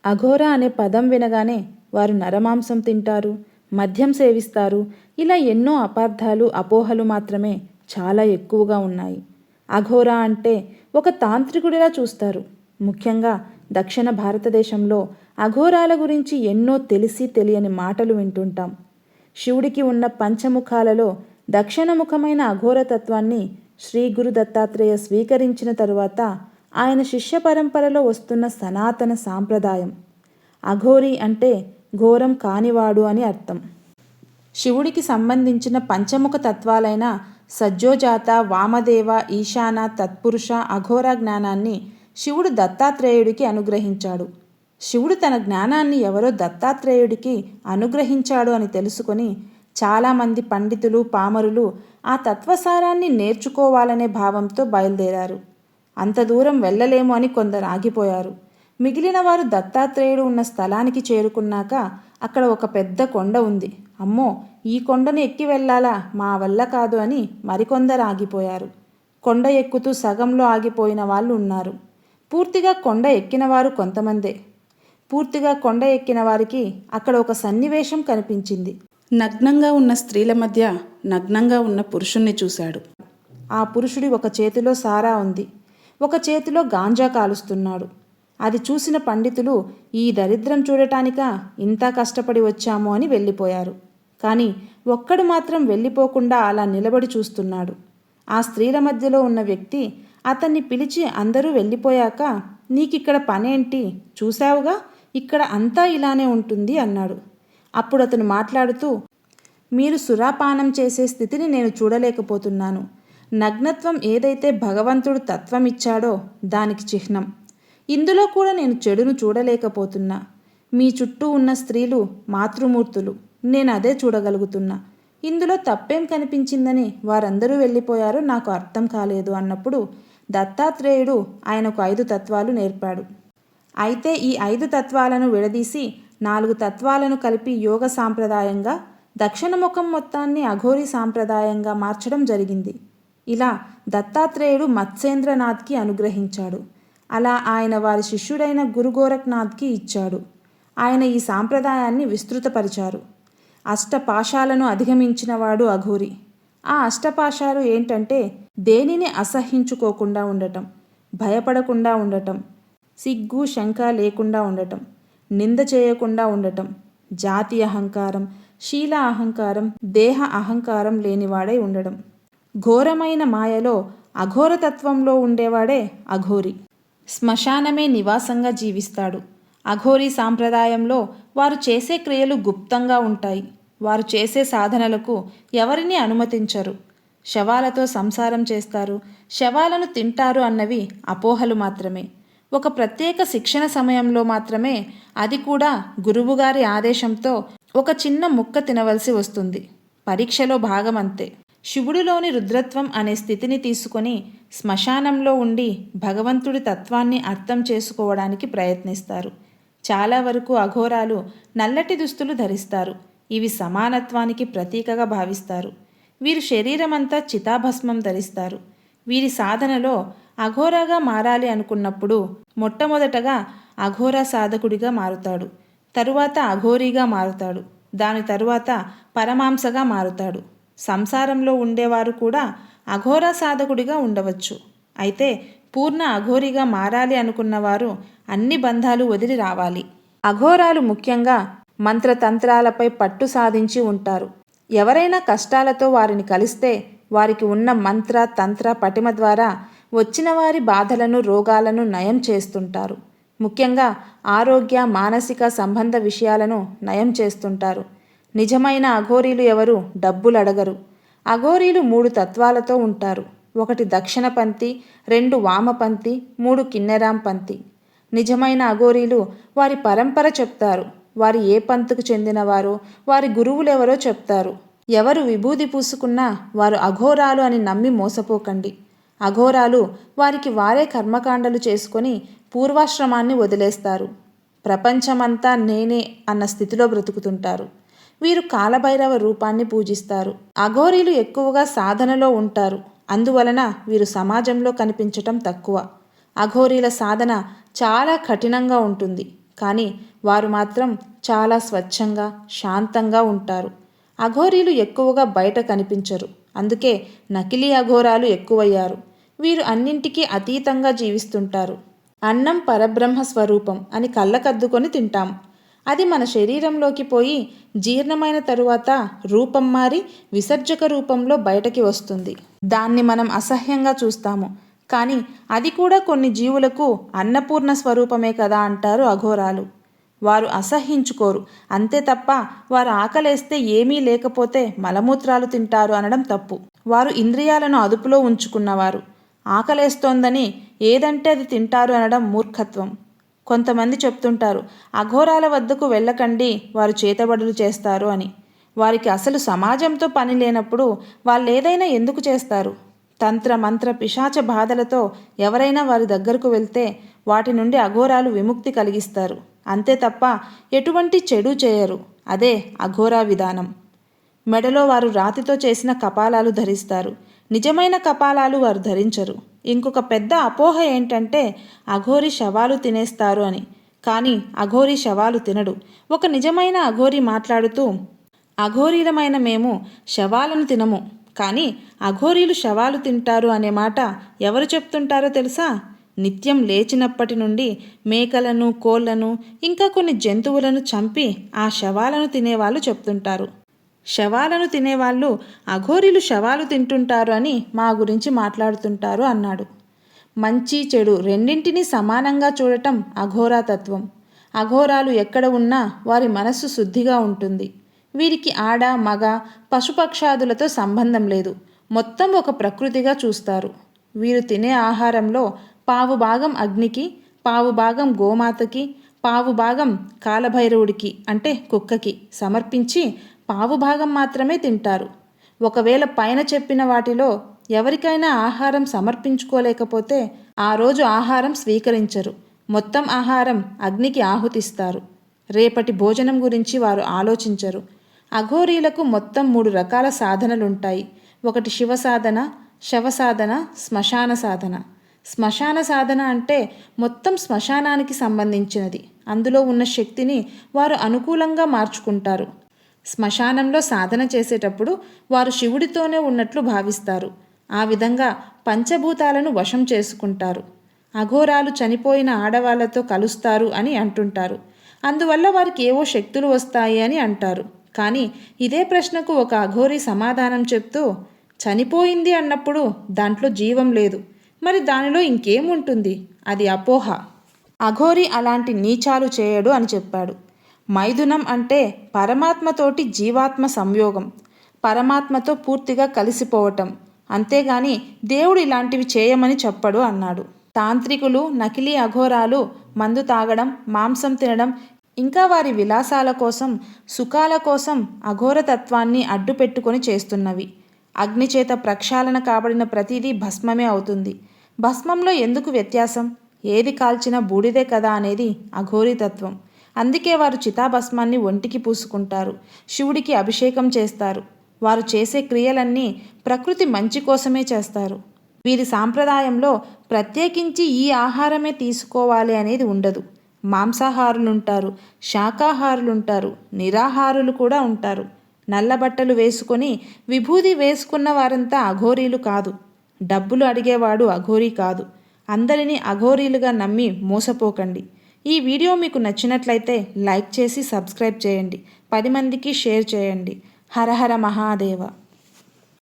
అఘోరా అనే పదం వినగానే వారు నరమాంసం తింటారు, మద్యం సేవిస్తారు, ఇలా ఎన్నో అపార్థాలు అపోహలు మాత్రమే చాలా ఎక్కువగా ఉన్నాయి. అఘోరా అంటే ఒక తాంత్రికుడిలా చూస్తారు. ముఖ్యంగా దక్షిణ భారతదేశంలో అఘోరాల గురించి ఎన్నో తెలిసి తెలియని మాటలు వింటుంటాం. శివుడికి ఉన్న పంచముఖాలలో దక్షిణముఖమైన అఘోరతత్వాన్ని శ్రీ గురు దత్తాత్రేయ స్వీకరించిన తరువాత ఆయన శిష్య పరంపరలో వస్తున్న సనాతన సాంప్రదాయం. అఘోరి అంటే ఘోరం కానివాడు అని అర్థం. శివుడికి సంబంధించిన పంచముఖ తత్వాలైన సజ్జోజాత, వామదేవ, ఈశాన, తత్పురుష, అఘోర జ్ఞానాన్ని శివుడు దత్తాత్రేయుడికి అనుగ్రహించాడు. శివుడు తన జ్ఞానాన్ని ఎవరో దత్తాత్రేయుడికి అనుగ్రహించాడు అని తెలుసుకొని చాలామంది పండితులు, పామరులు ఆ తత్వసారాన్ని నేర్చుకోవాలనే భావంతో బయలుదేరారు. అంత దూరం వెళ్ళలేము అని కొందరు ఆగిపోయారు. మిగిలిన వారు దత్తాత్రేయుడు ఉన్న స్థలానికి చేరుకున్నాక అక్కడ ఒక పెద్ద కొండ ఉంది. అమ్మో, ఈ కొండను ఎక్కి వెళ్ళాలా, మా వల్ల కాదు అని మరికొందరు ఆగిపోయారు. కొండ ఎక్కుతూ సగంలో ఆగిపోయిన వాళ్ళు ఉన్నారు. పూర్తిగా కొండ ఎక్కిన వారు కొంతమందే. పూర్తిగా కొండ ఎక్కిన వారికి అక్కడ ఒక సన్నివేశం కనిపించింది. నగ్నంగా ఉన్న స్త్రీల మధ్య నగ్నంగా ఉన్న పురుషుణ్ణి చూశాడు. ఆ పురుషుడి ఒక చేతిలో సారా ఉంది, ఒక చేతిలో గాంజా కాలుస్తున్నాడు. అది చూసిన పండితులు ఈ దరిద్రం చూడటానికా ఇంత కష్టపడి వచ్చాము అని వెళ్ళిపోయారు. కానీ ఒక్కడు మాత్రం వెళ్ళిపోకుండా అలా నిలబడి చూస్తున్నాడు. ఆ స్త్రీల మధ్యలో ఉన్న వ్యక్తి అతన్ని పిలిచి అందరూ వెళ్ళిపోయాక, నీకిక్కడ పనేంటి, చూశావుగా ఇక్కడ అంతా ఇలానే ఉంటుంది అన్నాడు. అప్పుడు అతను మాట్లాడుతూ, మీరు సురాపానం చేసే స్థితిని నేను చూడలేకపోతున్నాను. నగ్నత్వం ఏదైతే భగవంతుడు తత్వం ఇచ్చాడో దానికి చిహ్నం. ఇందులో కూడా నేను చెడును చూడలేకపోతున్నా. మీ చుట్టూ ఉన్న స్త్రీలు మాతృమూర్తులు, నేను అదే చూడగలుగుతున్నా. ఇందులో తప్పేం కనిపించిందని వారందరూ వెళ్ళిపోయారో నాకు అర్థం కాలేదు అన్నప్పుడు దత్తాత్రేయుడు ఆయనకు 5 తత్వాలు నేర్పాడు. అయితే ఈ 5 తత్వాలను విడదీసి 4 తత్వాలను కలిపి యోగ సాంప్రదాయంగా, దక్షిణముఖం మొత్తాన్ని అఘోరి సాంప్రదాయంగా మార్చడం జరిగింది. ఇలా దత్తాత్రేయుడు మత్స్యేంద్రనాథ్కి అనుగ్రహించాడు. అలా ఆయన వారి శిష్యుడైన గురు గోరఖ్నాథ్కి ఇచ్చాడు. ఆయన ఈ సాంప్రదాయాన్ని విస్తృతపరిచారు. అష్టపాశాలను అధిగమించినవాడు అఘోరి. ఆ అష్టపాశాలు ఏంటంటే దేనిని అసహించుకోకుండా ఉండటం, భయపడకుండా ఉండటం, సిగ్గు శంక లేకుండా ఉండటం, నింద చేయకుండా ఉండటం, జాతి అహంకారం, శీల అహంకారం, దేహ అహంకారం లేనివాడై ఉండడం. ఘోరమైన మాయలో అఘోరతత్వంలో ఉండేవాడే అఘోరి. శ్మశానమే నివాసంగా జీవిస్తాడు. అఘోరీ సాంప్రదాయంలో వారు చేసే క్రియలు గుప్తంగా ఉంటాయి. వారు చేసే సాధనలకు ఎవరిని అనుమతించరు. శవాలతో సంసారం చేస్తారు, శవాలను తింటారు అన్నవి అపోహలు మాత్రమే. ఒక ప్రత్యేక శిక్షణ సమయంలో మాత్రమే, అది కూడా గురువుగారి ఆదేశంతో ఒక చిన్న ముక్క తినవలసి వస్తుంది. పరీక్షలో భాగమంతే. శివుడిలోని రుద్రత్వం అనే స్థితిని తీసుకొని శ్మశానంలో ఉండి భగవంతుడి తత్వాన్ని అర్థం చేసుకోవడానికి ప్రయత్నిస్తారు. చాలా వరకు అఘోరాలు నల్లటి దుస్తులు ధరిస్తారు. ఇవి సమానత్వానికి ప్రతీకగా భావిస్తారు. వీరు శరీరమంతా చితాభస్మం ధరిస్తారు. వీరి సాధనలో అఘోరాగా మారాలి అనుకున్నప్పుడు మొట్టమొదటగా అఘోరా సాధకుడిగా మారుతాడు. తరువాత అఘోరీగా మారుతాడు. దాని తరువాత పరమాంసగా మారుతాడు. సంసారంలో ఉండేవారు కూడా అఘోరా సాధకుడిగా ఉండవచ్చు. అయితే పూర్ణ అఘోరిగా మారాలి అనుకున్నవారు అన్ని బంధాలు వదిలి రావాలి. అఘోరాలు ముఖ్యంగా మంత్రతంత్రాలపై పట్టు సాధించి ఉంటారు. ఎవరైనా కష్టాలతో వారిని కలిస్తే వారికి ఉన్న మంత్ర తంత్ర పటిమ ద్వారా వచ్చిన వారి బాధలను, రోగాలను నయం చేస్తుంటారు. ముఖ్యంగా ఆరోగ్య, మానసిక సంబంధ విషయాలను నయం చేస్తుంటారు. నిజమైన అఘోరీలు ఎవరు డబ్బులు అడగరు. అఘోరీలు 3 తత్వాలతో ఉంటారు. 1 దక్షిణపంథి, 2 వామపంథి, 3 కిన్నెరాంపంథి. నిజమైన అఘోరీలు వారి పరంపర చెప్తారు. వారి ఏ పంథుకు చెందినవారో, వారి గురువులెవరో చెప్తారు. ఎవరు విభూది పూసుకున్నా వారు అఘోరాలు అని నమ్మి మోసపోకండి. అఘోరాలు వారికి వారే కర్మకాండలు చేసుకొని పూర్వాశ్రమాన్ని వదిలేస్తారు. ప్రపంచమంతా నేనే అన్న స్థితిలో బ్రతుకుతుంటారు. వీరు కాలభైరవ రూపాన్ని పూజిస్తారు. అఘోరీలు ఎక్కువగా సాధనలో ఉంటారు. అందువలన వీరు సమాజంలో కనిపించటం తక్కువ. అఘోరీల సాధన చాలా కఠినంగా ఉంటుంది. కానీ వారు మాత్రం చాలా స్వచ్ఛంగా శాంతంగా ఉంటారు. అఘోరీలు ఎక్కువగా బయట కనిపించరు, అందుకే నకిలీ అఘోరాలు ఎక్కువయ్యారు. వీరు అన్నింటికీ అతీతంగా జీవిస్తుంటారు. అన్నం పరబ్రహ్మ స్వరూపం అని కళ్ళకద్దుకొని తింటాం. అది మన శరీరంలోకి పోయి జీర్ణమైన తరువాత రూపం మారి విసర్జక రూపంలో బయటకి వస్తుంది. దాన్ని మనం అసహ్యంగా చూస్తాము, కానీ అది కూడా కొన్ని జీవులకు అన్నపూర్ణ స్వరూపమే కదా అంటారు అఘోరాలు. వారు అసహ్యించుకోరు, అంతే తప్ప వారు ఆకలేస్తే ఏమీ లేకపోతే మలమూత్రాలు తింటారు అనడం తప్పు. వారు ఇంద్రియాలను అదుపులో ఉంచుకున్నవారు. ఆకలేస్తోందని ఏదంటే అది తింటారు అనడం మూర్ఖత్వం. కొంతమంది చెప్తుంటారు, అఘోరాల వద్దకు వెళ్ళకండి, వారు చేతబడులు చేస్తారు అని. వారికి అసలు సమాజంతో పని లేనప్పుడు వాళ్ళేదైనా ఎందుకు చేస్తారు? తంత్ర మంత్ర పిశాచ బాధలతో ఎవరైనా వారి దగ్గరకు వెళ్తే వాటి నుండి అఘోరాలు విముక్తి కలిగిస్తారు, అంతే తప్ప ఎటువంటి చెడు చేయరు. అదే అఘోరా విధానం. మెడలో వారు రాతితో చేసిన కపాలాలు ధరిస్తారు. నిజమైన కపాలాలు వారు ధరించరు. ఇంకొక పెద్ద అపోహ ఏంటంటే అఘోరి శవాలు తినేస్తారు అని. కానీ అఘోరి శవాలు తినడు. ఒక నిజమైన అఘోరి మాట్లాడుతూ, అఘోరీలమైన మేము శవాలను తినము, కానీ అఘోరీలు శవాలు తింటారు అనే మాట ఎవరు చెప్తుంటారో తెలుసా? నిత్యం లేచినప్పటి నుండి మేకలను, కోళ్లను, ఇంకా కొన్ని జంతువులను చంపి ఆ శవాలను తినేవాళ్ళు చెప్తుంటారు. శవాలను తినేవాళ్ళు అఘోరీలు శవాలు తింటుంటారు అని మా గురించి మాట్లాడుతుంటారు అన్నాడు. మంచి చెడు రెండింటినీ సమానంగా చూడటం అఘోరా తత్వం. అఘోరాలు ఎక్కడ ఉన్నా వారి మనస్సు శుద్ధిగా ఉంటుంది. వీరికి ఆడ మగ పశుపక్షాదులతో సంబంధం లేదు, మొత్తం ఒక ప్రకృతిగా చూస్తారు. వీరు తినే ఆహారంలో పావు భాగం అగ్నికి, పావు భాగం గోమాతకి, పావు భాగం కాలభైరవుడికి అంటే కుక్కకి సమర్పించి పావు భాగం మాత్రమే తింటారు. ఒకవేళ పైన చెప్పిన వాటిలో ఎవరికైనా ఆహారం సమర్పించుకోలేకపోతే ఆ రోజు ఆహారం స్వీకరించరు. మొత్తం ఆహారం అగ్నికి ఆహుతిస్తారు. రేపటి భోజనం గురించి వారు ఆలోచించరు. అఘోరీలకు మొత్తం 3 రకాల సాధనలుంటాయి. ఒకటి శివ సాధన, శవ సాధన, శ్మశాన సాధన. శ్మశాన సాధన అంటే మొత్తం శ్మశానానికి సంబంధించినది. అందులో ఉన్న శక్తిని వారు అనుకూలంగా మార్చుకుంటారు. శ్మశానంలో సాధన చేసేటప్పుడు వారు శివుడితోనే ఉన్నట్లు భావిస్తారు. ఆ విధంగా పంచభూతాలను వశం చేసుకుంటారు. అఘోరాలు చనిపోయిన ఆడవాళ్లతో కలుస్తారు అని అంటుంటారు. అందువల్ల వారికి ఏవో శక్తులు వస్తాయి అని అంటారు. కానీ ఇదే ప్రశ్నకు ఒక అఘోరి సమాధానం చెప్తూ, చనిపోయింది అన్నప్పుడు దాంట్లో జీవం లేదు, మరి దానిలో ఇంకేముంటుంది? అది అపోహ. అఘోరి అలాంటి నీచాలు చేయడు అని చెప్పాడు. మైథునం అంటే పరమాత్మతోటి జీవాత్మ సంయోగం, పరమాత్మతో పూర్తిగా కలిసిపోవటం. అంతేగాని దేవుడు ఇలాంటివి చేయమని చెప్పడు అన్నాడు. తాంత్రికులు, నకిలీ అఘోరాలు మందు తాగడం, మాంసం తినడం, ఇంకా వారి విలాసాల కోసం, సుఖాల కోసం అఘోరతత్వాన్ని అడ్డుపెట్టుకొని చేస్తున్నవి. అగ్నిచేత ప్రక్షాళన కాబడిన ప్రతిదీ భస్మమే అవుతుంది. భస్మంలో ఎందుకు వ్యత్యాసం? ఏది కాల్చినా బూడిదే కదా అనేది అఘోరీతత్వం. అందుకే వారు చితాభస్మాన్ని ఒంటికి పూసుకుంటారు, శివుడికి అభిషేకం చేస్తారు. వారు చేసే క్రియలన్నీ ప్రకృతి మంచి కోసమే చేస్తారు. వీరి సాంప్రదాయంలో ప్రత్యేకించి ఈ ఆహారమే తీసుకోవాలి అనేది ఉండదు. మాంసాహారులుంటారు, శాకాహారులుంటారు, నిరాహారులు కూడా ఉంటారు. నల్లబట్టలు వేసుకొని విభూది వేసుకున్న వారంతా అఘోరీలు కాదు. డబ్బులు అడిగేవాడు అఘోరీ కాదు. అందరినీ అఘోరీలుగా నమ్మి మోసపోకండి. ఈ వీడియో మీకు నచ్చినట్లయితే లైక్ చేసి సబ్స్క్రైబ్ చేయండి. 10 మందికి షేర్ చేయండి. హర హర మహాదేవ.